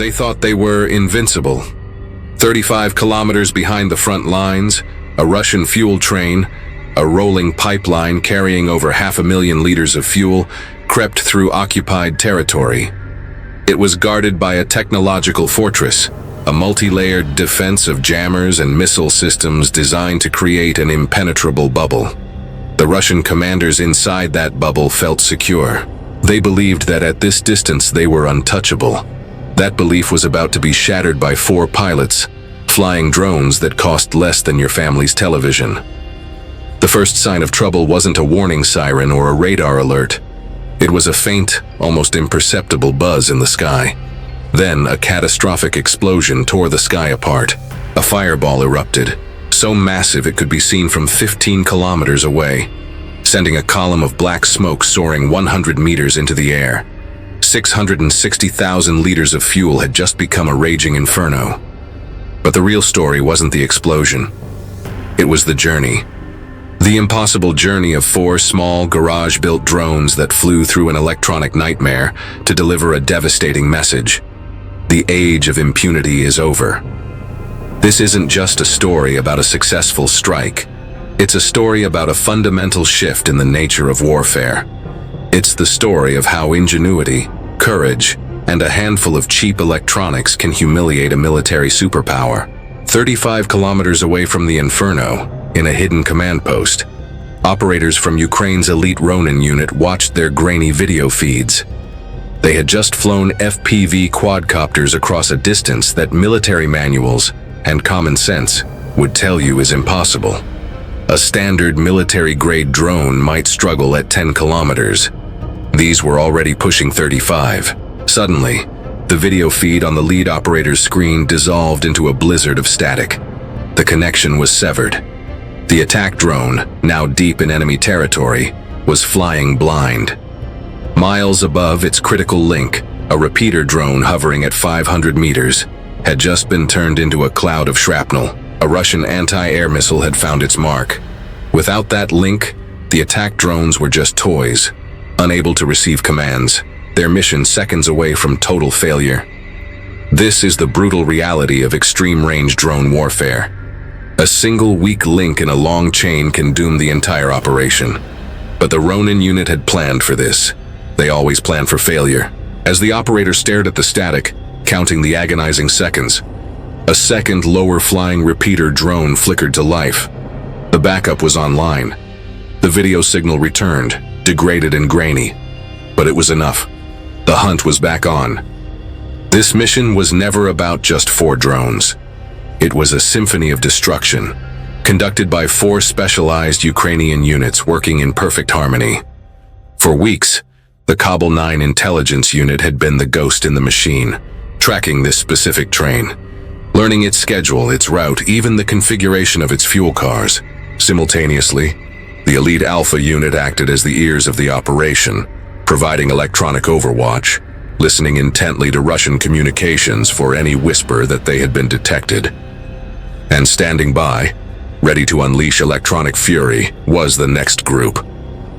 They thought they were invincible. 35 kilometers behind the front lines, a Russian fuel train, a rolling pipeline carrying over 500,000 liters of fuel, crept through occupied territory. It was guarded by a technological fortress, a multi-layered defense of jammers and missile systems designed to create an impenetrable bubble. The Russian commanders inside that bubble felt secure. They believed that at this distance they were untouchable. That belief was about to be shattered by 4 pilots, flying drones that cost less than your family's television. The first sign of trouble wasn't a warning siren or a radar alert. It was a faint, almost imperceptible buzz in the sky. Then a catastrophic explosion tore the sky apart. A fireball erupted, so massive it could be seen from 15 kilometers away, sending a column of black smoke soaring 100 meters into the air. 660,000 liters of fuel had just become a raging inferno. But the real story wasn't the explosion. It was the journey. The impossible journey of 4 small, garage-built drones that flew through an electronic nightmare to deliver a devastating message. The age of impunity is over. This isn't just a story about a successful strike. It's a story about a fundamental shift in the nature of warfare. It's the story of how ingenuity, courage, and a handful of cheap electronics can humiliate a military superpower. 35 kilometers away from the inferno, in a hidden command post, operators from Ukraine's elite Ronin unit watched their grainy video feeds. They had just flown FPV quadcopters across a distance that military manuals and common sense would tell you is impossible. A standard military-grade drone might struggle at 10 kilometers. These were already pushing 35. Suddenly, the video feed on the lead operator's screen dissolved into a blizzard of static. The connection was severed. The attack drone, now deep in enemy territory, was flying blind. Miles above its critical link, a repeater drone hovering at 500 meters had just been turned into a cloud of shrapnel. A Russian anti-air missile had found its mark. Without that link, the attack drones were just toys, unable to receive commands, their mission seconds away from total failure. This is the brutal reality of extreme-range drone warfare. A single weak link in a long chain can doom the entire operation. But the Ronin unit had planned for this. They always plan for failure. As the operator stared at the static, counting the agonizing seconds, a second lower-flying repeater drone flickered to life. The backup was online. The video signal returned, degraded and grainy. But it was enough. The hunt was back on. This mission was never about just 4 drones. It was a symphony of destruction, conducted by 4 specialized Ukrainian units working in perfect harmony. For weeks, the Kabul 9 intelligence unit had been the ghost in the machine, tracking this specific train, learning its schedule, its route, even the configuration of its fuel cars. Simultaneously, the elite Alpha unit acted as the ears of the operation, providing electronic overwatch, listening intently to Russian communications for any whisper that they had been detected. And standing by, ready to unleash electronic fury, was the next group,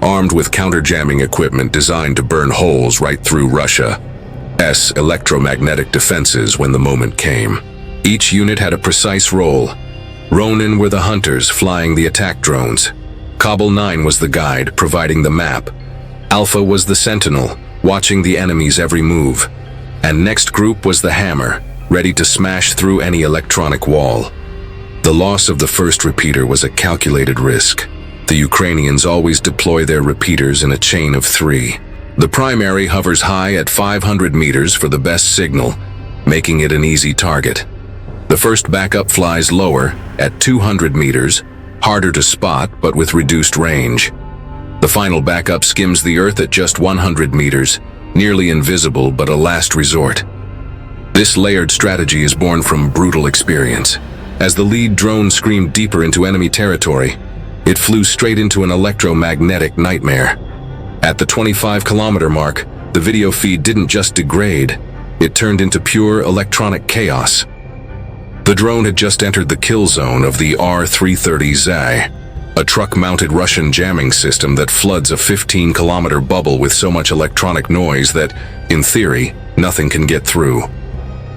armed with counter-jamming equipment designed to burn holes right through Russia's electromagnetic defenses when the moment came. Each unit had a precise role. Ronin were the hunters flying the attack drones. Kabul 9 was the guide, providing the map. Alpha was the sentinel, watching the enemy's every move. And next group was the hammer, ready to smash through any electronic wall. The loss of the first repeater was a calculated risk. The Ukrainians always deploy their repeaters in a chain of 3. The primary hovers high at 500 meters for the best signal, making it an easy target. The first backup flies lower, at 200 meters, harder to spot but with reduced range. The final backup skims the Earth at just 100 meters, nearly invisible but a last resort. This layered strategy is born from brutal experience. As the lead drone screamed deeper into enemy territory, it flew straight into an electromagnetic nightmare. At the 25-kilometer mark, the video feed didn't just degrade, it turned into pure electronic chaos. The drone had just entered the kill zone of the R-330Z, a truck-mounted Russian jamming system that floods a 15-kilometer bubble with so much electronic noise that, in theory, nothing can get through.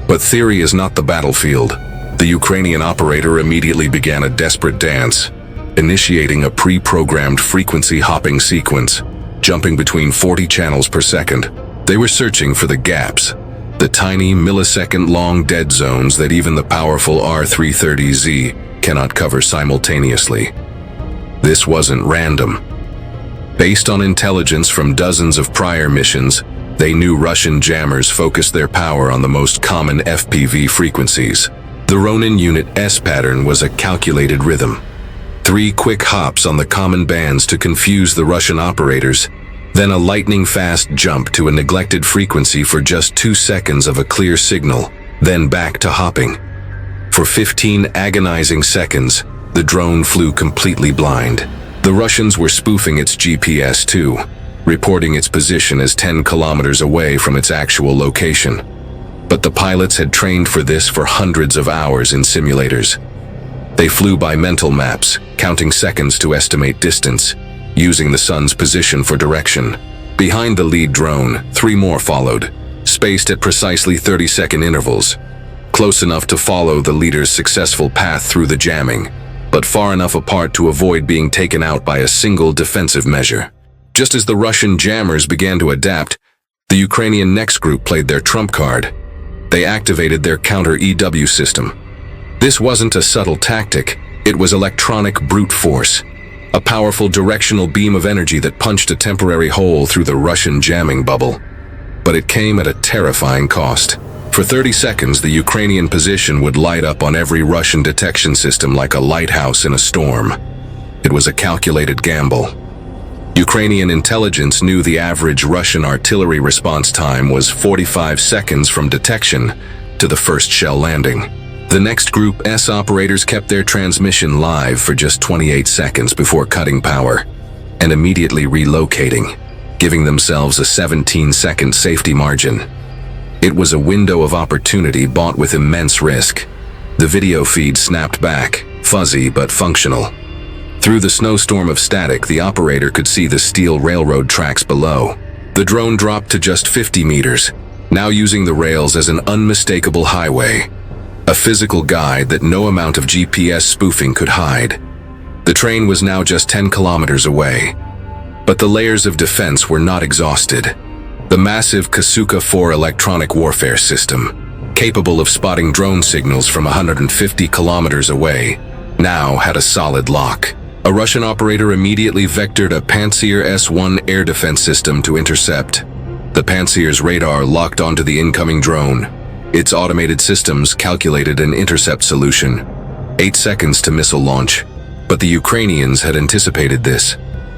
But theory is not the battlefield. The Ukrainian operator immediately began a desperate dance, initiating a pre-programmed frequency hopping sequence, jumping between 40 channels per second. They were searching for the gaps, the tiny millisecond-long dead zones that even the powerful R330Z cannot cover simultaneously. This wasn't random. Based on intelligence from dozens of prior missions, they knew Russian jammers focused their power on the most common FPV frequencies. The Ronin Unit S pattern was a calculated rhythm. 3 quick hops on the common bands to confuse the Russian operators, then a lightning-fast jump to a neglected frequency for just 2 seconds of a clear signal, then back to hopping. For 15 agonizing seconds, the drone flew completely blind. The Russians were spoofing its GPS too, reporting its position as 10 kilometers away from its actual location. But the pilots had trained for this for hundreds of hours in simulators. They flew by mental maps, counting seconds to estimate distance, using the sun's position for direction. Behind the lead drone, 3 more followed, spaced at precisely 30-second intervals, close enough to follow the leader's successful path through the jamming, but far enough apart to avoid being taken out by a single defensive measure. Just as the Russian jammers began to adapt, the Ukrainian next group played their trump card. They activated their counter-EW system. This wasn't a subtle tactic, it was electronic brute force, a powerful directional beam of energy that punched a temporary hole through the Russian jamming bubble. But it came at a terrifying cost. For 30 seconds, the Ukrainian position would light up on every Russian detection system like a lighthouse in a storm. It was a calculated gamble. Ukrainian intelligence knew the average Russian artillery response time was 45 seconds from detection to the first shell landing. The next Group S operators kept their transmission live for just 28 seconds before cutting power and immediately relocating, giving themselves a 17-second safety margin. It was a window of opportunity bought with immense risk. The video feed snapped back, fuzzy but functional. Through the snowstorm of static, the operator could see the steel railroad tracks below. The drone dropped to just 50 meters, now using the rails as an unmistakable highway, a physical guide that no amount of GPS spoofing could hide. The train was now just 10 kilometers away. But the layers of defense were not exhausted. The massive Kasuka 4 electronic warfare system, capable of spotting drone signals from 150 kilometers away, now had a solid lock. A Russian operator immediately vectored a Pantsir S-1 air defense system to intercept. The Pantsir's radar locked onto the incoming drone. Its automated systems calculated an intercept solution. 8 seconds to missile launch. But the Ukrainians had anticipated this.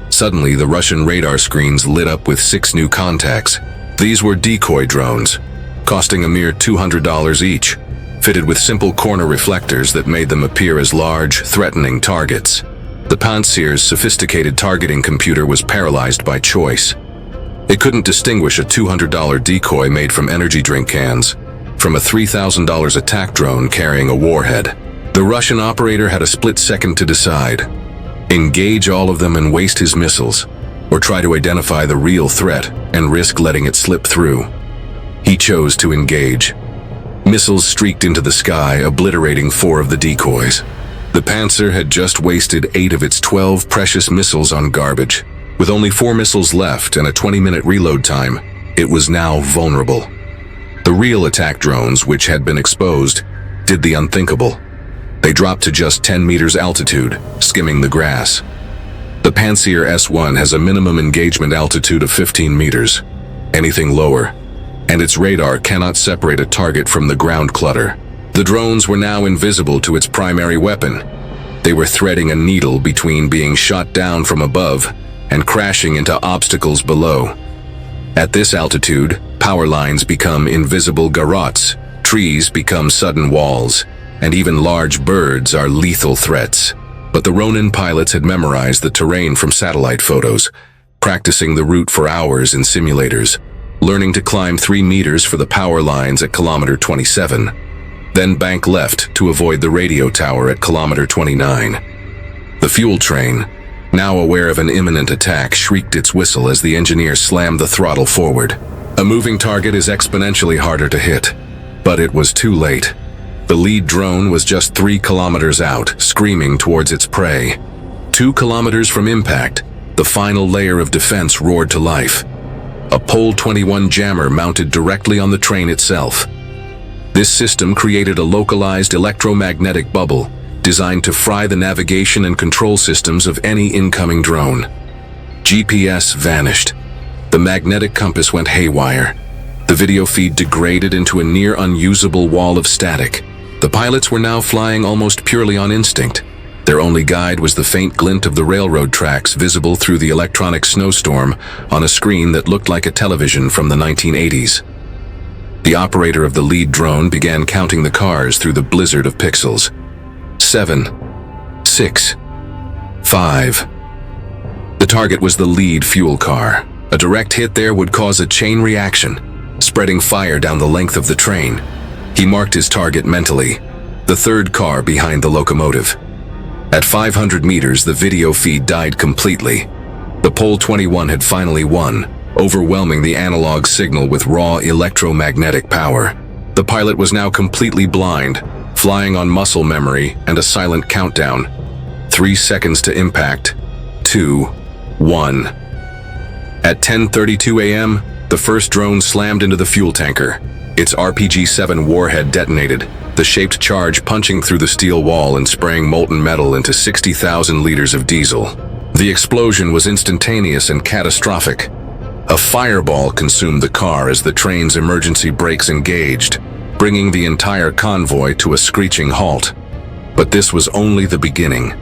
Suddenly, the Russian radar screens lit up with 6 new contacts. These were decoy drones, costing a mere $200 each, fitted with simple corner reflectors that made them appear as large, threatening targets. The Pantsir's sophisticated targeting computer was paralyzed by choice. It couldn't distinguish a $200 decoy made from energy drink cans from a $3,000 attack drone carrying a warhead. The Russian operator had a split second to decide: engage all of them and waste his missiles, or try to identify the real threat and risk letting it slip through. He chose to engage. Missiles streaked into the sky, obliterating 4 of the decoys. The Pantsir had just wasted 8 of its 12 precious missiles on garbage. With only 4 missiles left and a 20-minute reload time, it was now vulnerable. The real attack drones, which had been exposed, did the unthinkable. They dropped to just 10 meters altitude, skimming the grass. The Pantsir S-1 has a minimum engagement altitude of 15 meters. Anything lower, and its radar cannot separate a target from the ground clutter. The drones were now invisible to its primary weapon. They were threading a needle between being shot down from above and crashing into obstacles below. At this altitude, power lines become invisible garrots, trees become sudden walls, and even large birds are lethal threats. But the Ronin pilots had memorized the terrain from satellite photos, practicing the route for hours in simulators, learning to climb 3 meters for the power lines at kilometer 27, then bank left to avoid the radio tower at kilometer 29. The fuel train, now aware of an imminent attack, shrieked its whistle as the engineer slammed the throttle forward. A moving target is exponentially harder to hit. But it was too late. The lead drone was just 3 kilometers out, screaming towards its prey. 2 kilometers from impact, the final layer of defense roared to life. A Pole 21 jammer mounted directly on the train itself. This system created a localized electromagnetic bubble designed to fry the navigation and control systems of any incoming drone. GPS vanished. The magnetic compass went haywire. The video feed degraded into a near unusable wall of static. The pilots were now flying almost purely on instinct. Their only guide was the faint glint of the railroad tracks visible through the electronic snowstorm on a screen that looked like a television from the 1980s. The operator of the lead drone began counting the cars through the blizzard of pixels. 7, 6, 5. The target was the lead fuel car. A direct hit there would cause a chain reaction, spreading fire down the length of the train. He marked his target mentally, the third car behind the locomotive. At 500 meters, the video feed died completely. The Pole 21 had finally won, overwhelming the analog signal with raw electromagnetic power. The pilot was now completely blind, flying on muscle memory and a silent countdown. 3 seconds to impact. 2, 1. At 10:32 a.m., the first drone slammed into the fuel tanker. Its RPG-7 warhead detonated, the shaped charge punching through the steel wall and spraying molten metal into 60,000 liters of diesel. The explosion was instantaneous and catastrophic. A fireball consumed the car as the train's emergency brakes engaged, bringing the entire convoy to a screeching halt. But this was only the beginning.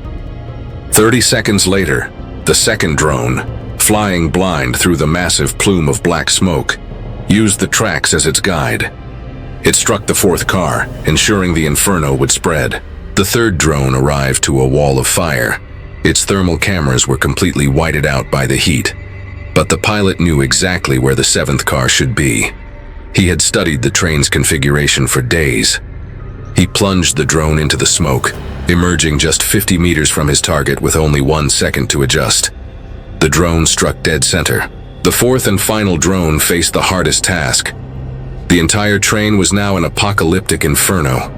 30 seconds later, the second drone, flying blind through the massive plume of black smoke, used the tracks as its guide. It struck the fourth car, ensuring the inferno would spread. The third drone arrived to a wall of fire. Its thermal cameras were completely whited out by the heat. But the pilot knew exactly where the seventh car should be. He had studied the train's configuration for days. He plunged the drone into the smoke, emerging just 50 meters from his target with only 1 second to adjust. The drone struck dead center. The fourth and final drone faced the hardest task. The entire train was now an apocalyptic inferno,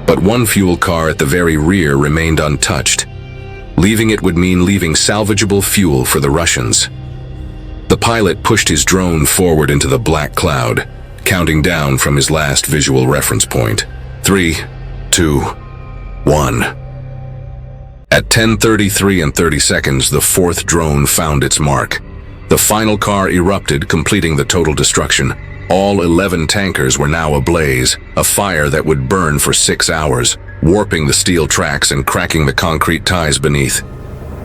but one fuel car at the very rear remained untouched. Leaving it would mean leaving salvageable fuel for the Russians. The pilot pushed his drone forward into the black cloud, counting down from his last visual reference point. 3, 2, 1. At 10:33 and 30 seconds, the fourth drone found its mark. The final car erupted, completing the total destruction. All 11 tankers were now ablaze, a fire that would burn for 6 hours, warping the steel tracks and cracking the concrete ties beneath.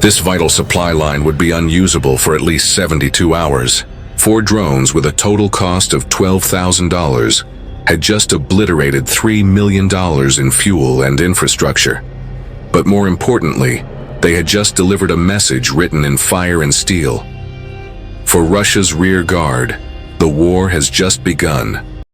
This vital supply line would be unusable for at least 72 hours. 4 drones with a total cost of $12,000 had just obliterated $3 million in fuel and infrastructure. But more importantly, they had just delivered a message written in fire and steel. For Russia's rear guard, the war has just begun.